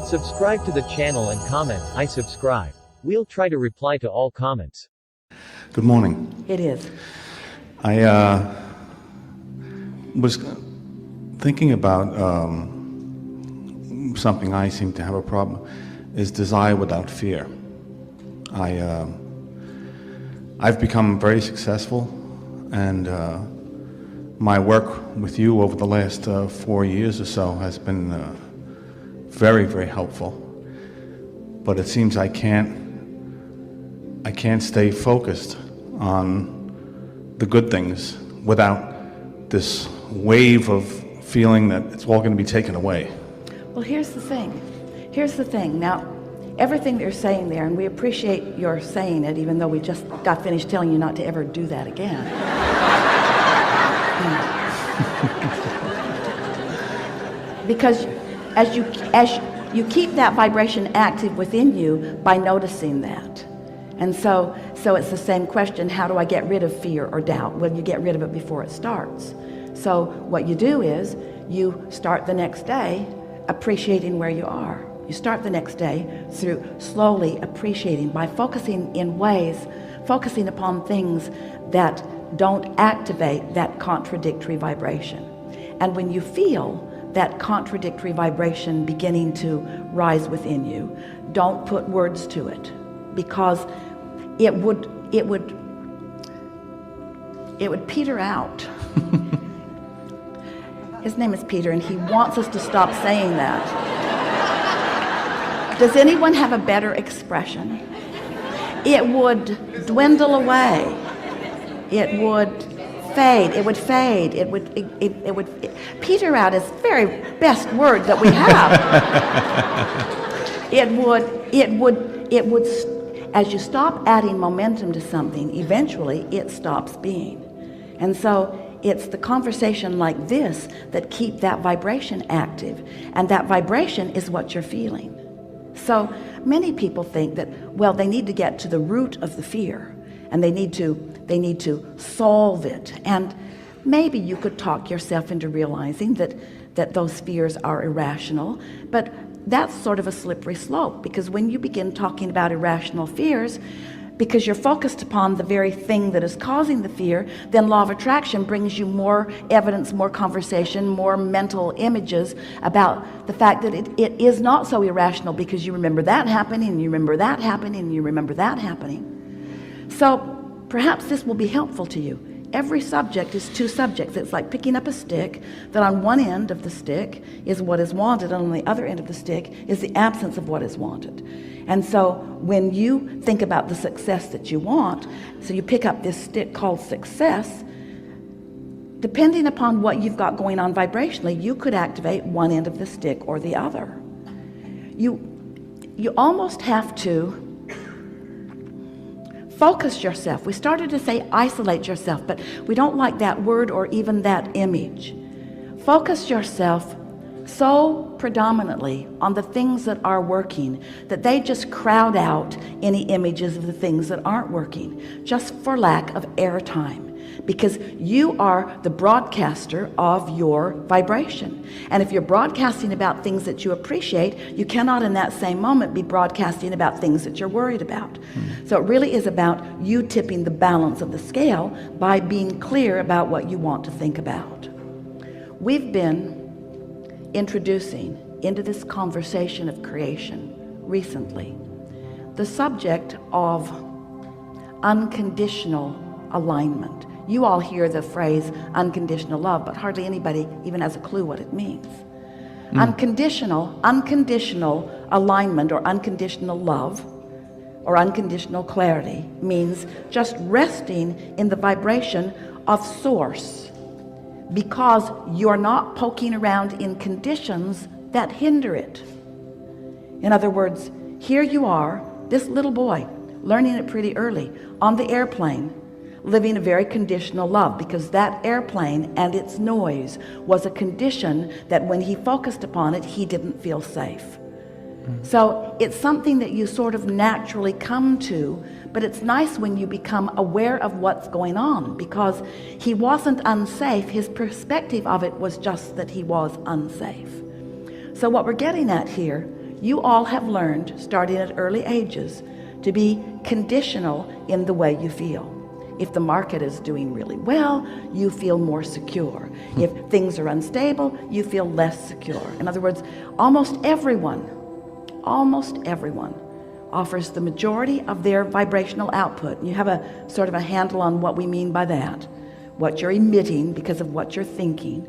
Subscribe to the channel and comment, I subscribe. We'll try to reply to all comments. Good morning. It is. I was thinking about something I seem to have a problem, is desire without fear. I've become very successful, and my work with you over the last 4 years or so has been very, very helpful. But it seems I can't stay focused on the good things without this wave of feeling that it's all going to be taken away. Well, here's the thing. Now, everything that you're saying there, and we appreciate your saying it, even though we just got finished telling you not to ever do that again. Because as you keep that vibration active within you by noticing that. And so it's the same question, how do I get rid of fear or doubt? Well, you get rid of it before it starts. So what you do is you start the next day appreciating where you are. You start the next day through slowly appreciating by focusing upon things that don't activate that contradictory vibration. And when you feel that contradictory vibration beginning to rise within you, don't put words to it, because it would peter out. His name is Peter, and he wants us to stop saying that. Does anyone have a better expression? It would dwindle away. It would fade. It would peter out is the very best word that we have. It would, as you stop adding momentum to something, eventually it stops being. And so it's the conversation like this that keep that vibration active, and that vibration is what you're feeling. So many people think that, well, they need to get to the root of the fear, and they need to solve it. And maybe you could talk yourself into realizing that those fears are irrational, but that's sort of a slippery slope, because when you begin talking about irrational fears, because you're focused upon the very thing that is causing the fear, then law of attraction brings you more evidence, more conversation, more mental images about the fact that it is not so irrational, because you remember that happening, and you remember that happening, and you remember that happening. So perhaps this will be helpful to you. Every subject is two subjects. It's like picking up a stick, that on one end of the stick is what is wanted, and on the other end of the stick is the absence of what is wanted. And so when you think about the success that you want, so you pick up this stick called success, depending upon what you've got going on vibrationally, you could activate one end of the stick or the other. You almost have to focus yourself. We started to say isolate yourself, but we don't like that word or even that image. Focus yourself so predominantly on the things that are working that they just crowd out any images of the things that aren't working, just for lack of airtime, because you are the broadcaster of your vibration. And if you're broadcasting about things that you appreciate, you cannot in that same moment be broadcasting about things that you're worried about. So it really is about you tipping the balance of the scale by being clear about what you want to think about. We've been introducing into this conversation of creation recently the subject of unconditional alignment. You all hear the phrase unconditional love, but hardly anybody even has a clue what it means. Unconditional alignment, or unconditional love, or unconditional clarity, means just resting in the vibration of source, because you're not poking around in conditions that hinder it. In other words, here you are, this little boy, learning it pretty early, on the airplane, living a very conditional love, because that airplane and its noise was a condition that when he focused upon it, he didn't feel safe. So it's something that you sort of naturally come to, but it's nice when you become aware of what's going on, because he wasn't unsafe. His perspective of it was just that he was unsafe. So what we're getting at here, you all have learned, starting at early ages, to be conditional in the way you feel. If the market is doing really well, you feel more secure. If things are unstable, you feel less secure. In other words, almost everyone offers the majority of their vibrational output. You have a sort of a handle on what we mean by that, what you're emitting because of what you're thinking.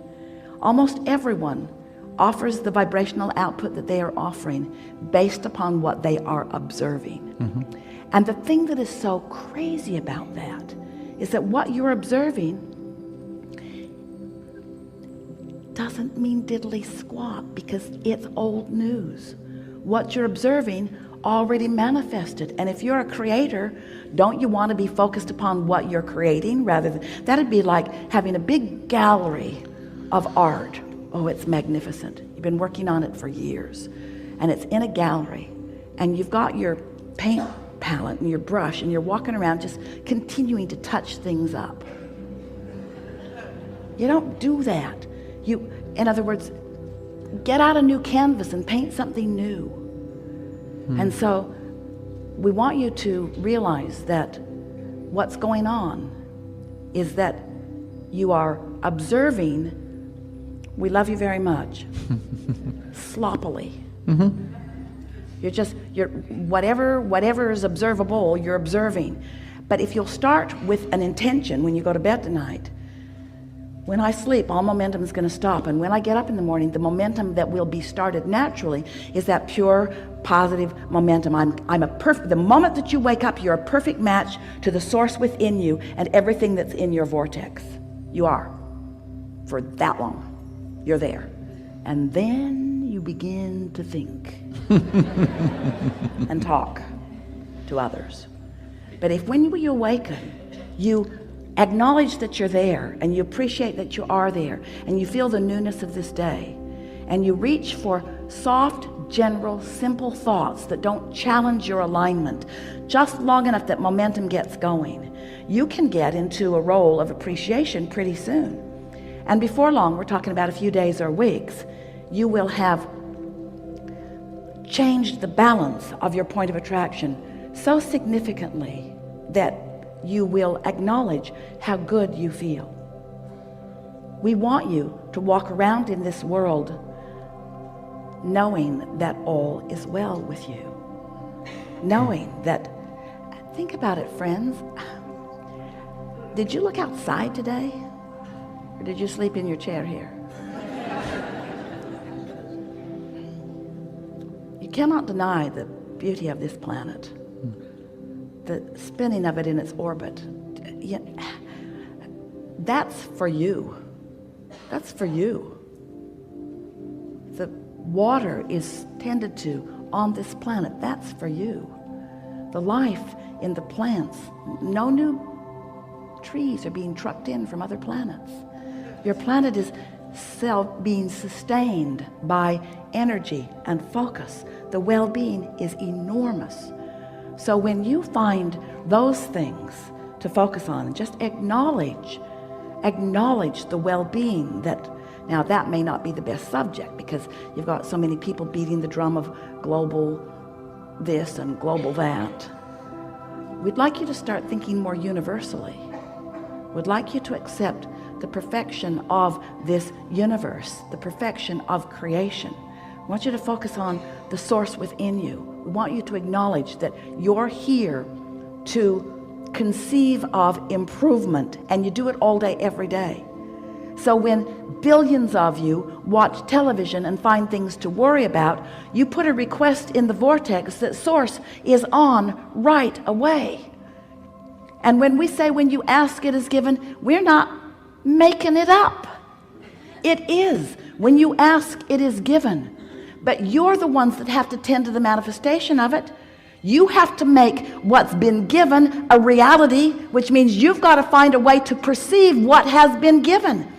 Almost everyone offers the vibrational output that they are offering based upon what they are observing. And the thing that is so crazy about that is that what you're observing doesn't mean diddly squat, because it's old news. What you're observing already manifested. And if you're a creator, don't you want to be focused upon what you're creating rather than, that'd be like having a big gallery of art. Oh, it's magnificent. You've been working on it for years, and it's in a gallery, and you've got your paint palette and your brush, and you're walking around just continuing to touch things up. You don't do that. In other words, get out a new canvas and paint something new. And so we want you to realize that what's going on is that you are observing, we love you very much, sloppily. You're whatever is observable, you're observing. But if you'll start with an intention when you go to bed tonight, when I sleep, all momentum is going to stop. And when I get up in the morning, the momentum that will be started naturally is that pure, positive momentum. The moment that you wake up, you're a perfect match to the source within you and everything that's in your vortex. You are. For that long. You're there. And then you begin to think and talk to others. But if when you awaken, you acknowledge that you're there, and you appreciate that you are there, and you feel the newness of this day, and you reach for soft, general, simple thoughts that don't challenge your alignment, just long enough that momentum gets going, you can get into a role of appreciation pretty soon. And before long, we're talking about a few days or weeks, you will have changed the balance of your point of attraction so significantly that you will acknowledge how good you feel. We want you to walk around in this world knowing that all is well with you. Knowing that, think about it, friends. Did you look outside today? Or did you sleep in your chair here? You cannot deny the beauty of this planet. The spinning of it in its orbit. That's for you. That's for you. The water is tended to on this planet. That's for you. The life in the plants. No new trees are being trucked in from other planets. Your planet is being sustained by energy and focus. The well-being is enormous. So when you find those things to focus on, and just acknowledge the well-being that, now that may not be the best subject because you've got so many people beating the drum of global this and global that. We'd like you to start thinking more universally. We'd like you to accept the perfection of this universe, the perfection of creation. I want you to focus on the source within you. We want you to acknowledge that you're here to conceive of improvement, and you do it all day, every day. So when billions of you watch television and find things to worry about, you put a request in the vortex that source is on right away. And when we say when you ask it is given, we're not making it up. It is. When you ask, it is given. But you're the ones that have to tend to the manifestation of it. You have to make what's been given a reality, which means you've got to find a way to perceive what has been given.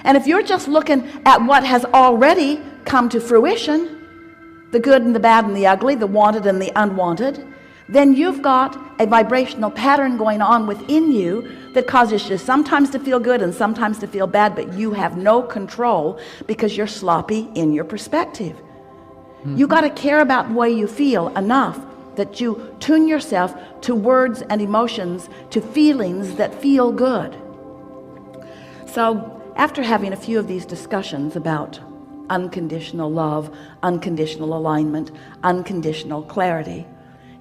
And if you're just looking at what has already come to fruition, the good and the bad and the ugly, the wanted and the unwanted, then you've got a vibrational pattern going on within you that causes you sometimes to feel good and sometimes to feel bad, but you have no control because you're sloppy in your perspective. You got to care about the way you feel enough that you tune yourself to words and emotions, to feelings that feel good. So after having a few of these discussions about unconditional love, unconditional alignment, unconditional clarity,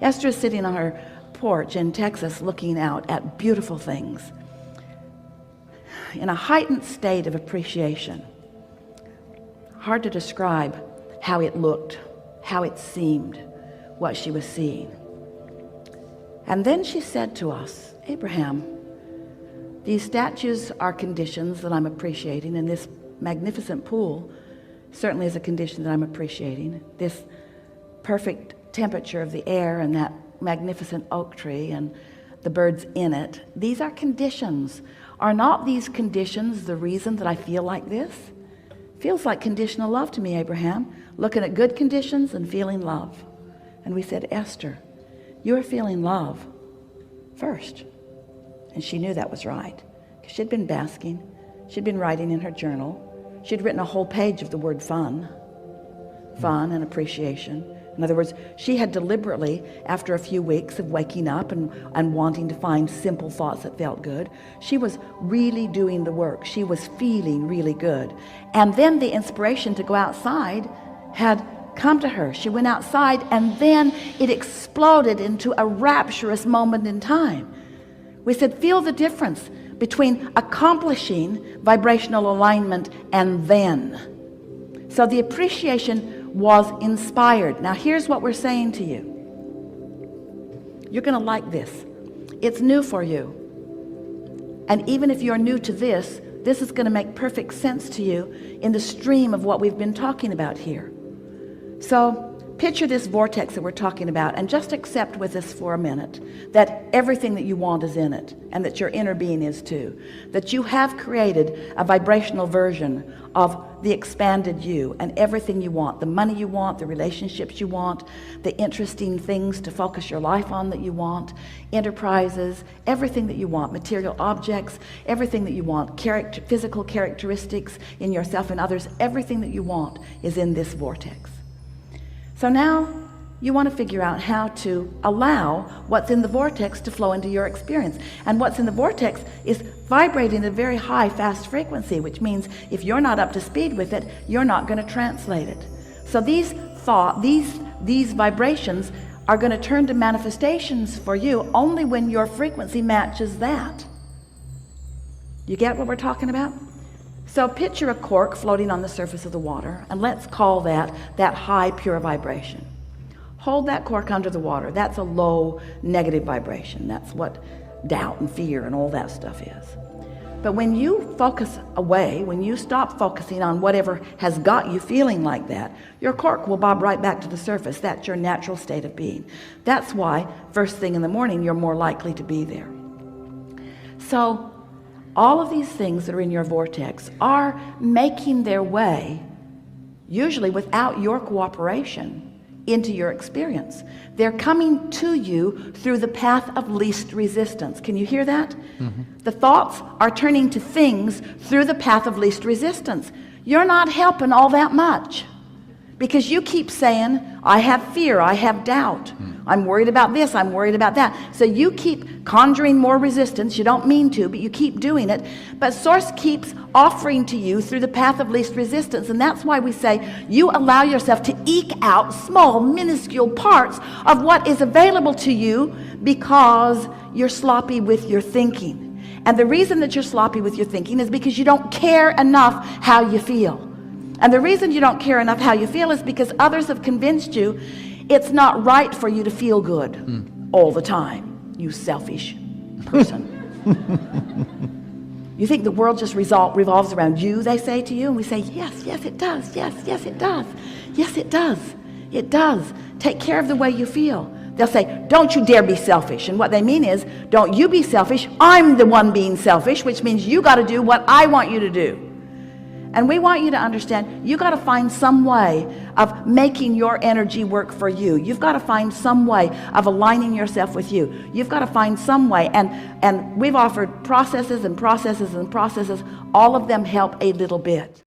Esther is sitting on her porch in Texas looking out at beautiful things in a heightened state of appreciation. Hard to describe how it looked, how it seemed, what she was seeing. And then she said to us, Abraham, these statues are conditions that I'm appreciating, and this magnificent pool certainly is a condition that I'm appreciating. This perfect temperature of the air and that magnificent oak tree and the birds in it, these are conditions. Are not these conditions the reason that I feel like this? Feels like conditional love to me, Abraham, looking at good conditions and feeling love. And we said, Esther, you're feeling love first. And she knew that was right, because she'd been basking. She'd been writing in her journal. She'd written a whole page of the word fun and appreciation. In other words, she had deliberately, after a few weeks of waking up and wanting to find simple thoughts that felt good, she was really doing the work. She was feeling really good. And then the inspiration to go outside had come to her. She went outside, and then it exploded into a rapturous moment in time. We said, feel the difference between accomplishing vibrational alignment and then. So the appreciation was inspired. Now here's what we're saying to you. You're going to like this. It's new for you. And even if you're new to this, this is going to make perfect sense to you in the stream of what we've been talking about here. So picture this vortex that we're talking about, and just accept with us for a minute that everything that you want is in it, and that your inner being is too. That you have created a vibrational version of the expanded you, and everything you want, the money you want, the relationships you want, the interesting things to focus your life on that you want, enterprises, everything that you want, material objects, everything that you want, physical characteristics in yourself and others, everything that you want is in this vortex. So now you want to figure out how to allow what's in the vortex to flow into your experience. And what's in the vortex is vibrating at a very high, fast frequency, which means if you're not up to speed with it, you're not going to translate it. So these vibrations are going to turn to manifestations for you only when your frequency matches that. You get what we're talking about? So picture a cork floating on the surface of the water, and let's call that high, pure vibration. Hold that cork under the water. That's a low, negative vibration. That's what doubt and fear and all that stuff is. But when you focus away, when you stop focusing on whatever has got you feeling like that, your cork will bob right back to the surface. That's your natural state of being. That's why first thing in the morning, you're more likely to be there. So all of these things that are in your vortex are making their way, usually without your cooperation, into your experience. They're coming to you through the path of least resistance. Can you hear that? Mm-hmm. The thoughts are turning to things through the path of least resistance. You're not helping all that much, because you keep saying, I have fear, I have doubt, I'm worried about this, I'm worried about that. So you keep conjuring more resistance. You don't mean to, but you keep doing it. But Source keeps offering to you through the path of least resistance. And that's why we say you allow yourself to eke out small, minuscule parts of what is available to you, because you're sloppy with your thinking. And the reason that you're sloppy with your thinking is because you don't care enough how you feel. And the reason you don't care enough how you feel is because others have convinced you it's not right for you to feel good all the time, you selfish person. You think the world just revolves around you, they say to you, and we say, yes, yes, it does. Yes, yes, it does. Yes, it does. It does. Take care of the way you feel. They'll say, don't you dare be selfish. And what they mean is, don't you be selfish. I'm the one being selfish, which means you got to do what I want you to do. And we want you to understand, you got to find some way of making your energy work for you. You've got to find some way of aligning yourself with you. You've got to find some way. And we've offered processes and processes and processes. All of them help a little bit.